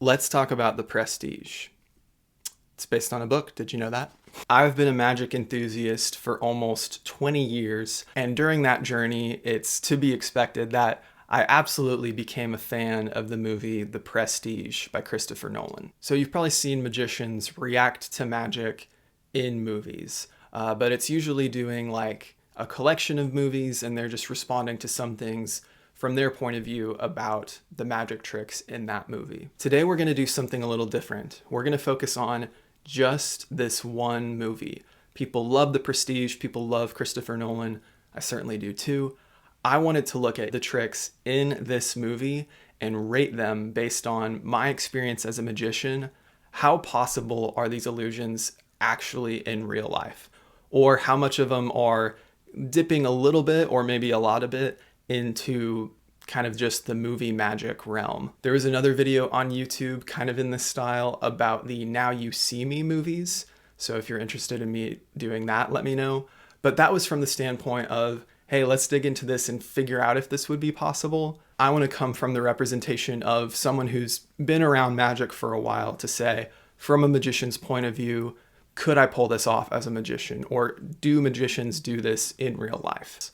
Let's talk about The Prestige. It's based on a book. Did you know that? I've been a magic enthusiast for almost 20 years, and during that journey, it's to be expected that I absolutely became a fan of the movie The Prestige by Christopher Nolan. So you've probably seen magicians react to magic in movies, but it's usually doing like a collection of movies and they're just responding to some things from their point of view about the magic tricks in that movie. Today we're going to do something a little different. We're going to focus on just this one movie. People love The Prestige, people love Christopher Nolan. I certainly do too. I wanted to look at the tricks in this movie and rate them based on my experience as a magician. How possible are these illusions actually in real life? Or how much of them are dipping a little bit or maybe a lot of it into kind of just the movie magic realm. There was another video on YouTube kind of in this style about the Now You See Me movies. So if you're interested in me doing that, let me know. But that was from the standpoint of, hey, let's dig into this and figure out if this would be possible. I want to come from the representation of someone who's been around magic for a while to say, from a magician's point of view, could I pull this off as a magician? Or do magicians do this in real life?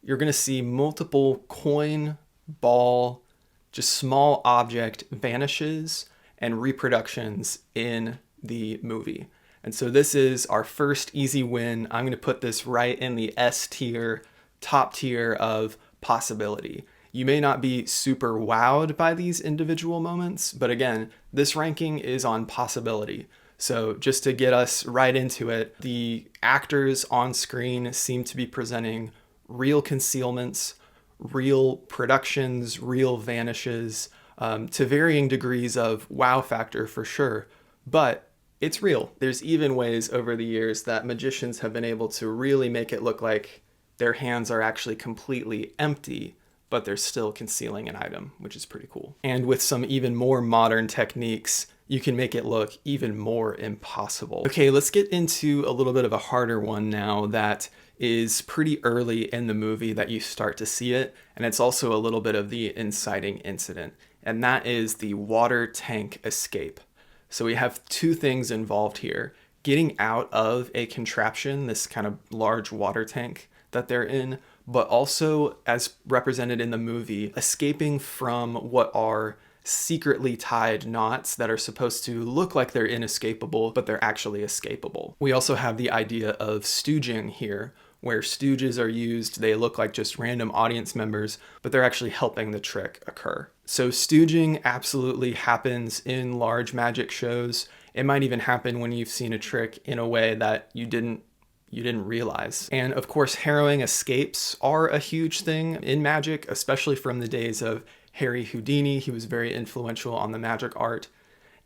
You're going to see multiple coin, ball, just small object vanishes and reproductions in the movie. And so this is our first easy win. I'm going to put this right in the S tier, top tier of possibility. You may not be super wowed by these individual moments, but again, this ranking is on possibility. So just to get us right into it, the actors on screen seem to be presenting real concealments, real productions, real vanishes, to varying degrees of wow factor for sure, but it's real. There's even ways over the years that magicians have been able to really make it look like their hands are actually completely empty, but they're still concealing an item, which is pretty cool. And with some even more modern techniques, you can make it look even more impossible. Okay, let's get into a little bit of a harder one now that is pretty early in the movie that you start to see it, and it's also a little bit of the inciting incident, and that is the water tank escape. So we have two things involved here. Getting out of a contraption, this kind of large water tank that they're in, but also, as represented in the movie, escaping from what are secretly tied knots that are supposed to look like they're inescapable, but they're actually escapable. We also have the idea of stooging here, where stooges are used. They look like just random audience members, but they're actually helping the trick occur. So stooging absolutely happens in large magic shows. It might even happen when you've seen a trick in a way that you didn't realize. And of course, harrowing escapes are a huge thing in magic, especially from the days of Harry Houdini. He was very influential on the magic art,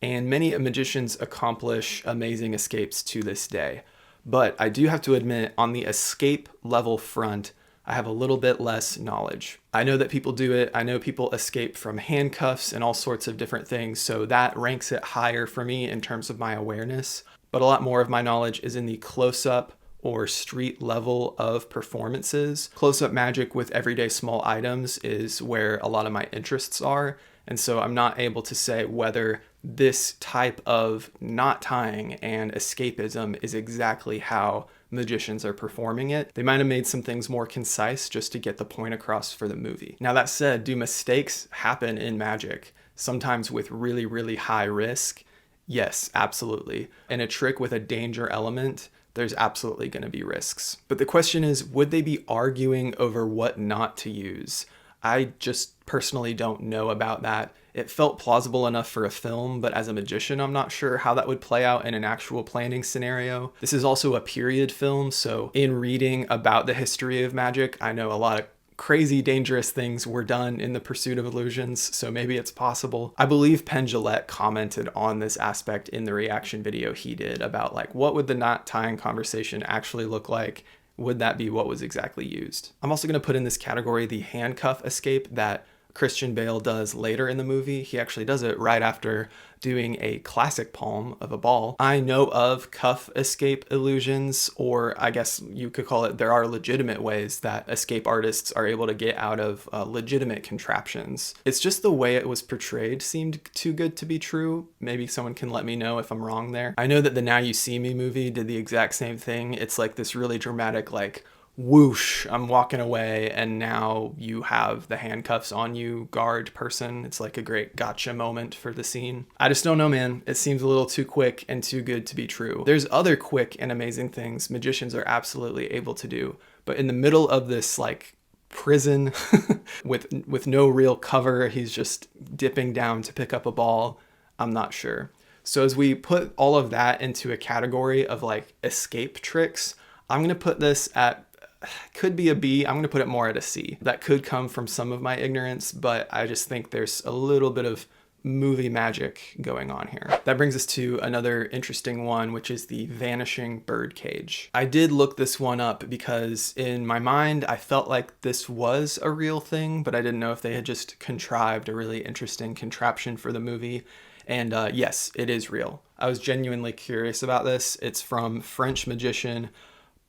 and many magicians accomplish amazing escapes to this day. But I do have to admit, on the escape level front, I have a little bit less knowledge. I know that people do it. I know people escape from handcuffs and all sorts of different things, so that ranks it higher for me in terms of my awareness. But a lot more of my knowledge is in the close-up or street level of performances. Close-up magic with everyday small items is where a lot of my interests are, and so I'm not able to say whether this type of knot tying and escapism is exactly how magicians are performing it. They might have made some things more concise just to get the point across for the movie. Now that said, do mistakes happen in magic? Sometimes with really, really high risk? Yes, absolutely. In a trick with a danger element, there's absolutely going to be risks. But the question is, would they be arguing over what not to use? I just personally don't know about that. It felt plausible enough for a film, but as a magician, I'm not sure how that would play out in an actual planning scenario. This is also a period film, so in reading about the history of magic, I know a lot of crazy dangerous things were done in the pursuit of illusions, so maybe it's possible. I believe Penn Jillette commented on this aspect in the reaction video he did about like, what would the knot tying conversation actually look like? Would that be what was exactly used? I'm also going to put in this category the handcuff escape that Christian Bale does later in the movie. He actually does it right after doing a classic palm of a ball. I know of cuff escape illusions, or I guess you could call it, there are legitimate ways that escape artists are able to get out of legitimate contraptions. It's just the way it was portrayed seemed too good to be true. Maybe someone can let me know if I'm wrong there. I know that the Now You See Me movie did the exact same thing. It's like this really dramatic, like, whoosh, I'm walking away, and now you have the handcuffs on you, guard person. It's like a great gotcha moment for the scene. I just don't know, man. It seems a little too quick and too good to be true. There's other quick and amazing things magicians are absolutely able to do, but in the middle of this like prison with no real cover, he's just dipping down to pick up a ball. I'm not sure. So as we put all of that into a category of like escape tricks, I'm going to put this at, could be a B. I'm going to put it more at a C. That could come from some of my ignorance, but I just think there's a little bit of movie magic going on here. That brings us to another interesting one, which is the Vanishing Bird Cage. I did look this one up because in my mind, I felt like this was a real thing, but I didn't know if they had just contrived a really interesting contraption for the movie. And yes, it is real. I was genuinely curious about this. It's from French magician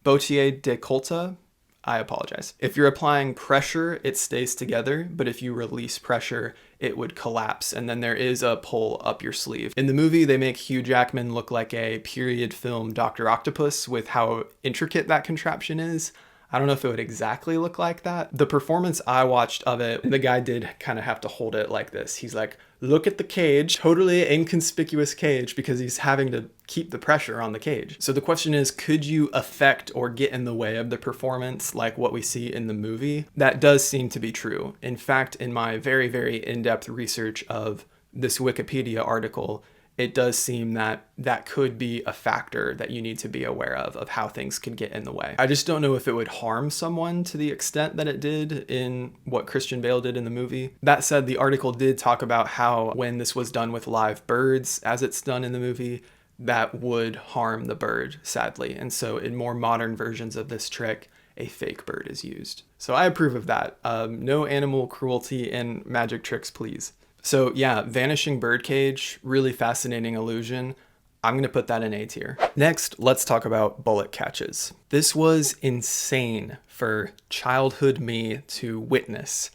Bautier de Colta. I apologize. If you're applying pressure, it stays together, but if you release pressure, it would collapse, and then there is a pull up your sleeve. In the movie, they make Hugh Jackman look like a period film Dr. Octopus with how intricate that contraption is. I don't know if it would exactly look like that. The performance I watched of it, the guy did kind of have to hold it like this. He's like, look at the cage, totally inconspicuous cage, because he's having to keep the pressure on the cage. So the question is, could you affect or get in the way of the performance like what we see in the movie? That does seem to be true. In fact, in my very, very in-depth research of this Wikipedia article, it does seem that that could be a factor that you need to be aware of how things could get in the way. I just don't know if it would harm someone to the extent that it did in what Christian Bale did in the movie. That said, the article did talk about how when this was done with live birds, as it's done in the movie, that would harm the bird, sadly. And so in more modern versions of this trick, a fake bird is used. So I approve of that. No animal cruelty in magic tricks, please. So yeah, Vanishing Birdcage, really fascinating illusion. I'm going to put that in A tier. Next, let's talk about bullet catches. This was insane for childhood me to witness.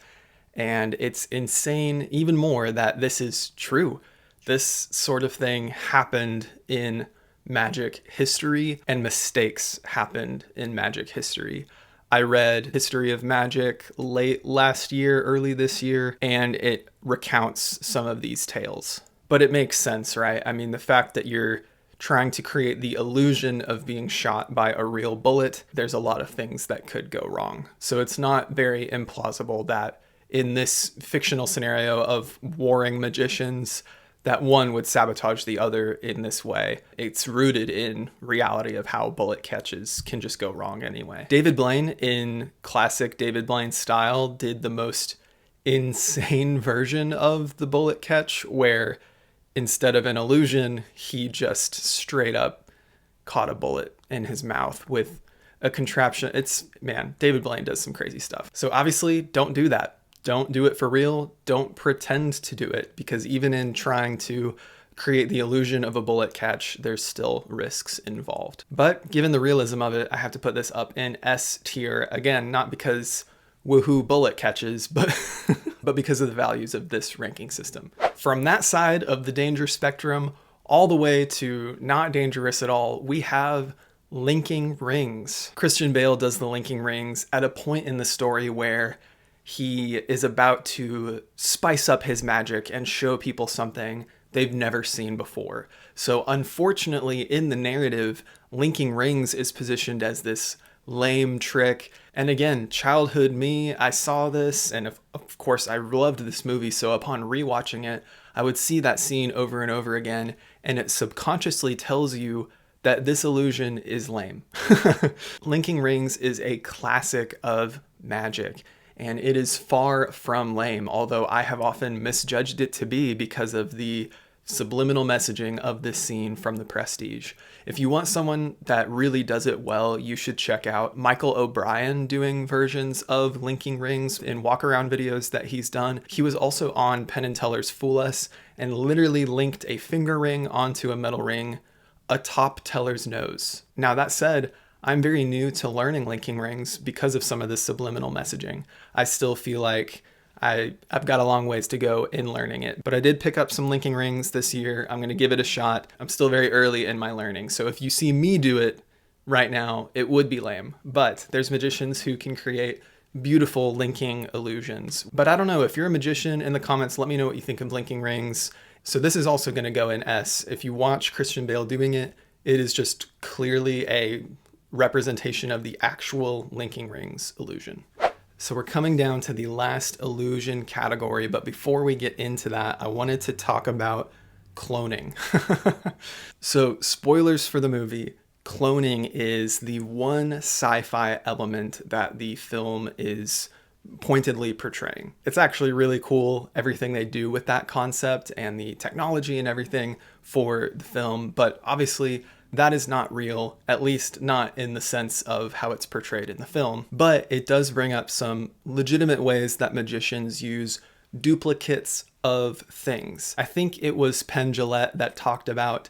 And it's insane even more that this is true. This sort of thing happened in magic history, and mistakes happened in magic history. I read History of Magic late last year, early this year, and it recounts some of these tales. But it makes sense, right? I mean, the fact that you're trying to create the illusion of being shot by a real bullet, there's a lot of things that could go wrong. So it's not very implausible that in this fictional scenario of warring magicians, that one would sabotage the other in this way. It's rooted in reality of how bullet catches can just go wrong anyway. David Blaine, in classic David Blaine style, did the most insane version of the bullet catch, where instead of an illusion, he just straight up caught a bullet in his mouth with a contraption. Man, David Blaine does some crazy stuff. So obviously, don't do that. Don't do it for real. Don't pretend to do it, because even in trying to create the illusion of a bullet catch, there's still risks involved. But given the realism of it, I have to put this up in S tier. Again, not because woohoo bullet catches, but but because of the values of this ranking system. From that side of the danger spectrum all the way to not dangerous at all, we have linking rings. Christian Bale does the linking rings at a point in the story where he is about to spice up his magic and show people something they've never seen before. So unfortunately, in the narrative, linking rings is positioned as this lame trick. And again, childhood me, I saw this, and of course I loved this movie, so upon rewatching it, I would see that scene over and over again, and it subconsciously tells you that this illusion is lame. Linking rings is a classic of magic, and it is far from lame, although I have often misjudged it to be because of the subliminal messaging of this scene from The Prestige. If you want someone that really does it well, you should check out Michael O'Brien doing versions of linking rings in walk-around videos that he's done. He was also on Penn and Teller's Fool Us and literally linked a finger ring onto a metal ring atop Teller's nose. Now that said, I'm very new to learning linking rings because of some of this subliminal messaging. I still feel like I've got a long ways to go in learning it, but I did pick up some linking rings this year. I'm going to give it a shot. I'm still very early in my learning, so if you see me do it right now, it would be lame. But there's magicians who can create beautiful linking illusions. But I don't know, if you're a magician, in the comments, let me know what you think of linking rings. So this is also going to go in S. If you watch Christian Bale doing it, it is just clearly a representation of the actual linking rings illusion. So we're coming down to the last illusion category, but before we get into that, I wanted to talk about cloning. So spoilers for the movie, cloning is the one sci-fi element that the film is pointedly portraying. It's actually really cool, everything they do with that concept and the technology and everything for the film, but obviously that is not real, at least not in the sense of how it's portrayed in the film. But it does bring up some legitimate ways that magicians use duplicates of things. I think it was Penn Jillette that talked about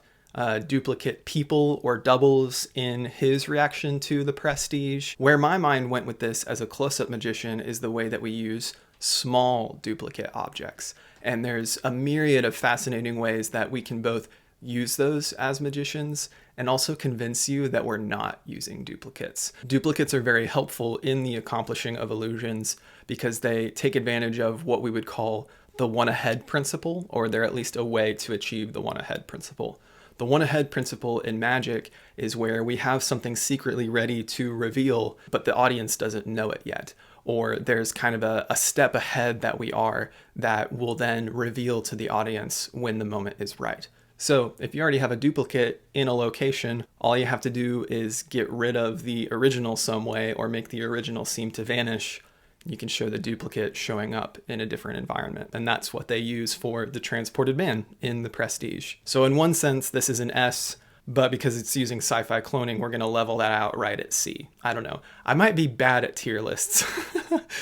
duplicate people or doubles in his reaction to The Prestige. Where my mind went with this as a close-up magician is the way that we use small duplicate objects. And there's a myriad of fascinating ways that we can both use those as magicians and also convince you that we're not using duplicates. Duplicates are very helpful in the accomplishing of illusions because they take advantage of what we would call the one-ahead principle, or they're at least a way to achieve the one-ahead principle. The one-ahead principle in magic is where we have something secretly ready to reveal, but the audience doesn't know it yet. Or there's kind of a step ahead that we are that will then reveal to the audience when the moment is right. So if you already have a duplicate in a location, all you have to do is get rid of the original some way or make the original seem to vanish. You can show the duplicate showing up in a different environment. And that's what they use for the transported man in The Prestige. So in one sense, this is an S, but because it's using sci-fi cloning, we're going to level that out right at C. I don't know. I might be bad at tier lists.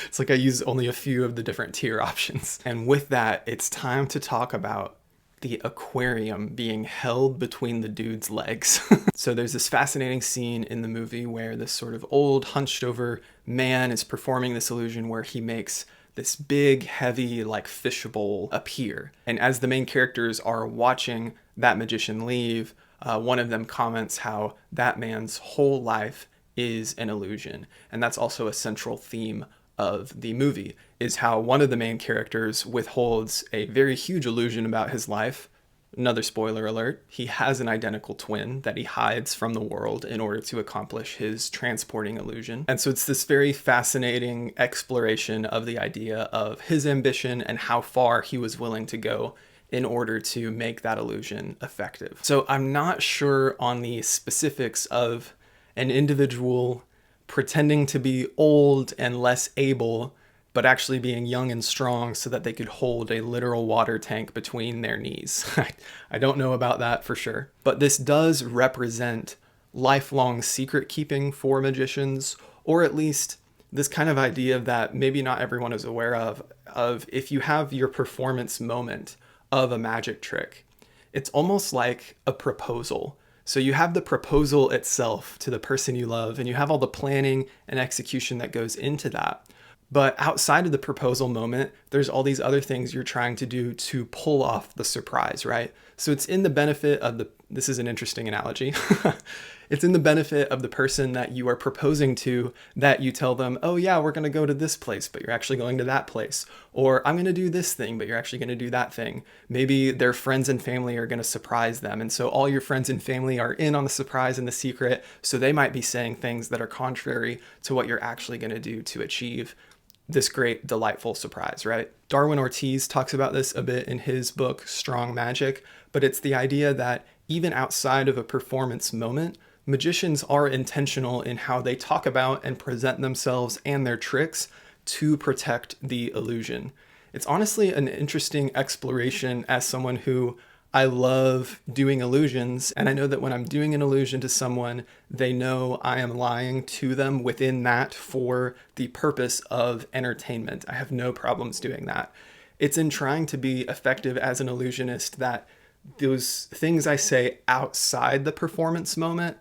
It's like I use only a few of the different tier options. And with that, it's time to talk about the aquarium being held between the dude's legs. So there's this fascinating scene in the movie where this sort of old hunched over man is performing this illusion where he makes this big, heavy, like fish bowl appear. And as the main characters are watching that magician leave, one of them comments how that man's whole life is an illusion. And that's also a central theme of the movie, is how one of the main characters withholds a very huge illusion about his life. Another spoiler alert, he has an identical twin that he hides from the world in order to accomplish his transporting illusion. And so it's this very fascinating exploration of the idea of his ambition and how far he was willing to go in order to make that illusion effective. So I'm not sure on the specifics of an individual pretending to be old and less able, but actually being young and strong so that they could hold a literal water tank between their knees. I don't know about that for sure. But this does represent lifelong secret keeping for magicians, or at least this kind of idea that maybe not everyone is aware of if you have your performance moment of a magic trick, it's almost like a proposal. So you have the proposal itself to the person you love, and you have all the planning and execution that goes into that. But outside of the proposal moment, there's all these other things you're trying to do to pull off the surprise, right? So it's in the benefit of this is an interesting analogy. It's in the benefit of the person that you are proposing to that you tell them, oh yeah, we're going to go to this place, but you're actually going to that place. Or I'm going to do this thing, but you're actually going to do that thing. Maybe their friends and family are going to surprise them. And so all your friends and family are in on the surprise and the secret. So they might be saying things that are contrary to what you're actually going to do to achieve this great, delightful surprise, right? Darwin Ortiz talks about this a bit in his book, Strong Magic, but it's the idea that even outside of a performance moment, magicians are intentional in how they talk about and present themselves and their tricks to protect the illusion. It's honestly an interesting exploration as someone who I love doing illusions, and I know that when I'm doing an illusion to someone, they know I am lying to them within that for the purpose of entertainment. I have no problems doing that. It's in trying to be effective as an illusionist that those things I say outside the performance moment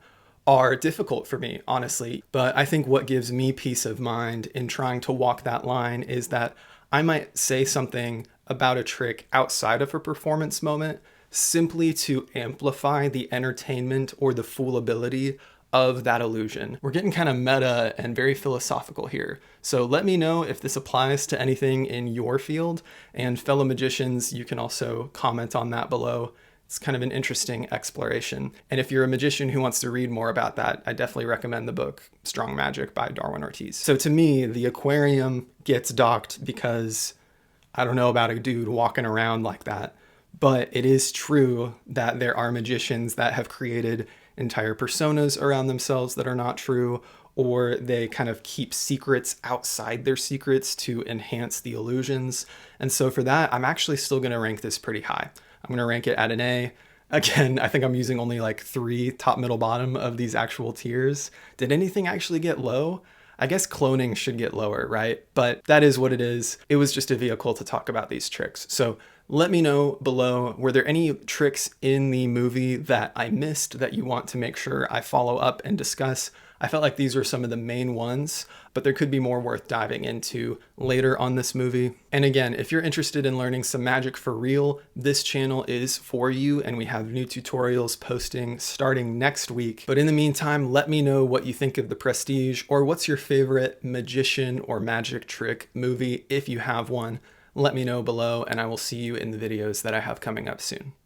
are difficult for me, honestly. But I think what gives me peace of mind in trying to walk that line is that I might say something about a trick outside of a performance moment simply to amplify the entertainment or the foolability of that illusion. We're getting kind of meta and very philosophical here. So let me know if this applies to anything in your field, and fellow magicians, you can also comment on that below. It's kind of an interesting exploration. And if you're a magician who wants to read more about that, I definitely recommend the book Strong Magic by Darwin Ortiz. So to me, the aquarium gets docked because I don't know about a dude walking around like that. But it is true that there are magicians that have created entire personas around themselves that are not true, or they kind of keep secrets outside their secrets to enhance the illusions. And so for that, I'm actually still going to rank this pretty high. I'm going to rank it at an A. Again, I think I'm using only like 3 top, middle, bottom of these actual tiers. Did anything actually get low? I guess cloning should get lower, right? But that is what it is. It was just a vehicle to talk about these tricks. So let me know below, were there any tricks in the movie that I missed that you want to make sure I follow up and discuss? I felt like these were some of the main ones, but there could be more worth diving into later on this movie. And again, if you're interested in learning some magic for real, this channel is for you, and we have new tutorials posting starting next week. But in the meantime, let me know what you think of The Prestige, or what's your favorite magician or magic trick movie if you have one. Let me know below, and I will see you in the videos that I have coming up soon.